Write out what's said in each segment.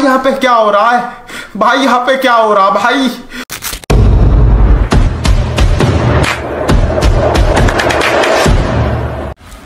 यहाँ पे क्या हो रहा है भाई, यहाँ पे क्या हो रहा भाई।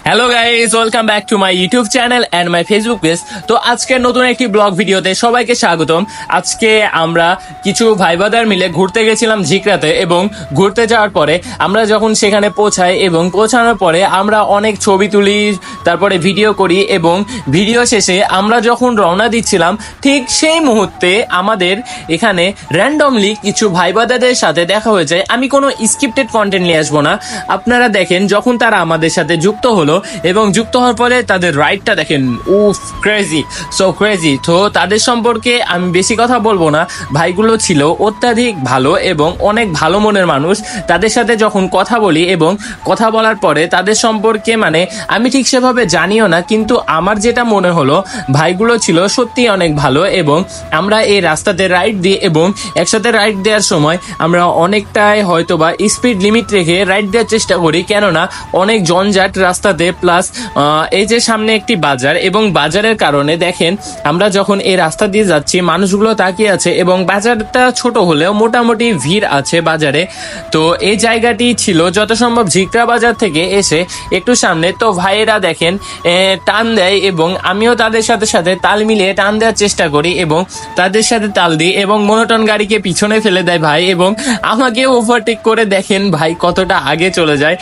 Hello guys, welcome back to my YouTube channel and my Facebook page. তো আজকে নতুন একটি ব্লগ ভিডিওতে সবাইকে স্বাগতম। আজকে আমরা কিছু ভাই ব্রাদার মিলে ঘুরতে গেছিলাম ঝিকরাতে, এবং ঘুরতে যাওয়ার পরে আমরা যখন সেখানে পৌঁছাই এবং পৌঁছানোর পরে আমরা অনেক ছবি তুলি, তারপরে ভিডিও করি, এবং ভিডিও শেষে আমরা যখন রওনা দিচ্ছিলাম ঠিক সেই মুহূর্তে আমাদের এখানে র্যান্ডমলি কিছু ভাই ব্রাদারদের সাথে দেখা হয়ে যায়। আমি কোনো স্ক্রিপ্টেড কন্টেন্ট নিয়ে আসবো না, আপনারা দেখেন যখন তারা আমাদের সাথে যুক্ত হলো এবং যুক্ত হওয়ার পরে তাদের রাইডটা দেখেন, উফ ক্রেজি, সো ক্রেজি। তো তাদের সম্পর্কে আমি বেশি কথা বলবো না, ভাইগুলো ছিল অত্যাধিক ভালো এবং অনেক ভালো মনের মানুষ। তাদের সাথে যখন কথা বলি এবং কথা বলার পরে তাদের সম্পর্কে মানে আমি ঠিক সেভাবে জানিও না, কিন্তু আমার যেটা মনে হলো ভাইগুলো ছিল সত্যি অনেক ভালো। এবং আমরা এই রাস্তাতে রাইড দিই এবং একসাথে রাইড দেওয়ার সময় আমরা অনেকটাই হয়তো বা স্পিড লিমিট রেখে রাইড দেওয়ার চেষ্টা করি, কেননা অনেক জঞ্জাট রাস্তাতে, প্লাস এই যে সামনে একটি বাজার, এবং বাজারের কারণে দেখেন আমরা যখন এই রাস্তা দিয়ে যাচ্ছি মানুষগুলো তাকিয়ে আছে, এবং বাজারটা ছোট হলেও মোটামুটি ভিড় আছে বাজারে। তো এই জায়গাটি ছিল যত সম্ভব ঝিকরা বাজার থেকে এসে একটু সামনে। তো ভাইয়েরা দেখেন টান দেয় এবং আমিও তাদের সাথে সাথে তাল মিলিয়ে টান দেওয়ার চেষ্টা করি এবং তাদের সাথে তাল দিই, এবং মনোটন গাড়িকে পিছনে ফেলে দেয় ভাই, এবং আমাকে ওভারটেক করে দেখেন ভাই কতটা আগে চলে যায়।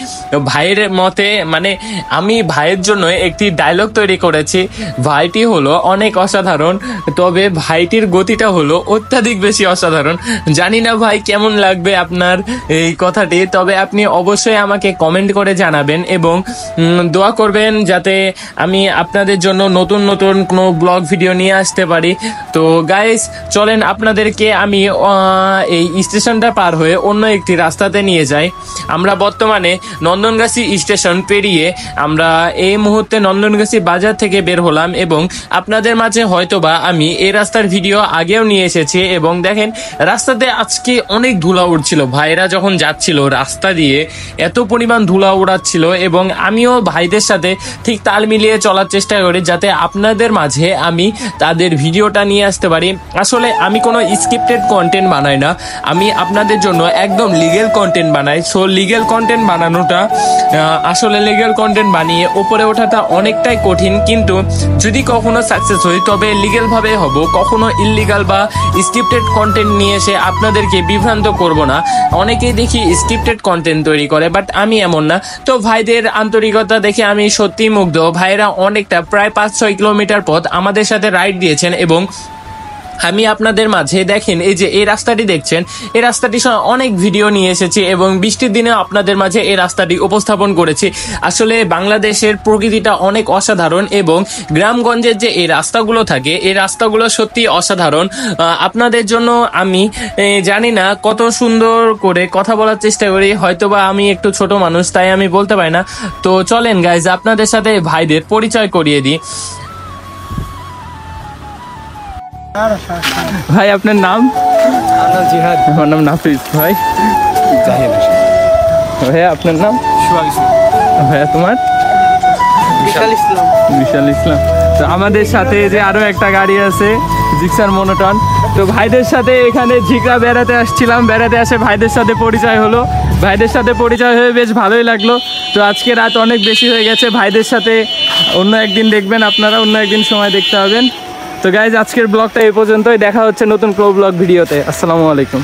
ভাইয়ের মতে মানে আমি ভাইয়ের জন্য একটি ডায়লগ তৈরি করেছি, ভাইটি হলো অনেক অসাধারণ, তবে ভাইটির গতিটা হলো অত্যাধিক বেশি অসাধারণ। জানি না ভাই কেমন লাগবে আপনার এই কথাটি, তবে আপনি অবশ্যই আমাকে কমেন্ট করে জানাবেন এবং দোয়া করবেন যাতে আমি আপনাদের জন্য নতুন নতুন কোনো ব্লগ ভিডিও নিয়ে আসতে পারি। তো গাইস চলেন আপনাদেরকে আমি এই স্টেশনটা পার হয়ে অন্য একটি রাস্তাতে নিয়ে যাই। আমরা বর্তমানে নন্দনগাছি স্টেশন পেরিয়ে আমরা এই মুহূর্তে নন্দনগাছি বাজার থেকে বের হলাম, এবং আপনাদের মাঝে হয়তোবা আমি এই রাস্তার ভিডিও আগেও নিয়ে এসেছি। এবং দেখেন রাস্তাতে আজকে অনেক ধুলা উড়ছিল, ভাইরা যখন যাচ্ছিল রাস্তা দিয়ে এত পরিমাণ ধুলা উড়াচ্ছিল, এবং আমিও ভাইদের সাথে ঠিক তাল মিলিয়ে চলার চেষ্টা করি যাতে আপনাদের মাঝে আমি তাদের ভিডিওটা নিয়ে আসতে পারি। আসলে আমি কোনো স্ক্রিপ্টেড কন্টেন্ট বানাই না, আমি আপনাদের জন্য একদম লিগেল কন্টেন্ট বানাই। সো লিগেল কন্টেন্ট বানানোটা আসলে লিগেল কন্টেন্ট বানিয়ে ওপরে ওঠাটা অনেকটাই কঠিন, কিন্তু যদি কখনো সাকসেস হই তবে লিগেলভাবে হব, কখনো ইললিগাল বা স্ক্রিপ্টেড কন্টেন্ট নিয়ে এসে আপনাদেরকে বিভ্রান্ত করব না। অনেকেই দেখি স্ক্রিপ্টেড কন্টেন্ট তৈরি করে, বাট আমি এমন না। তো ভাইদের আন্তরিকতা দেখে আমি সত্যি মুগ্ধ। ভাইরা অনেকটা প্রায় 5-6 কিলোমিটার পথ আমাদের সাথে রাইড দিয়েছেন, এবং আমি আপনাদের মাঝে দেখেন এই যে এই রাস্তাটি দেখছেন, এই রাস্তাটি অনেক ভিডিও নিয়ে এসেছি এবং বৃষ্টির দিনে আপনাদের মাঝে এই রাস্তাটি উপস্থাপন করেছি। আসলে বাংলাদেশের প্রকৃতিটা অনেক অসাধারণ, এবং গ্রামগঞ্জের যে এই রাস্তাগুলো থাকে এই রাস্তাগুলো সত্যি অসাধারণ। আপনাদের জন্য আমি জানি না কত সুন্দর করে কথা বলার চেষ্টা করি, হয়তোবা আমি একটু ছোট মানুষ তাই আমি বলতে পারি না। তো চলেন গাইজ আপনাদের সাথে ভাইদের পরিচয় করিয়ে দিই। ভাই আপনার নাম? জিহাদ। আমার নাম নাফিস। ভাই ভাইয়া আপনার নাম? ভাইয়া তোমার? বিশাল ইসলাম। বিশাল ইসলাম। তো আমাদের সাথে যে আরো একটা গাড়ি আছে জিক্সার মনোটন। তো ভাইদের সাথে এখানে ঝিকরা বেড়াতে আসছিলাম, বেড়াতে আসে ভাইদের সাথে পরিচয় হলো, ভাইদের সাথে পরিচয় হয়ে বেশ ভালোই লাগলো। তো আজকে রাত অনেক বেশি হয়ে গেছে, ভাইদের সাথে অন্য একদিন দেখবেন আপনারা, অন্য একদিন সময় দেখতে হবেন। তো গাইজ আজকের ব্লগটা এই পর্যন্তই, দেখা হচ্ছে নতুন ব্লগ ভিডিওতে। আসসালামু আলাইকুম।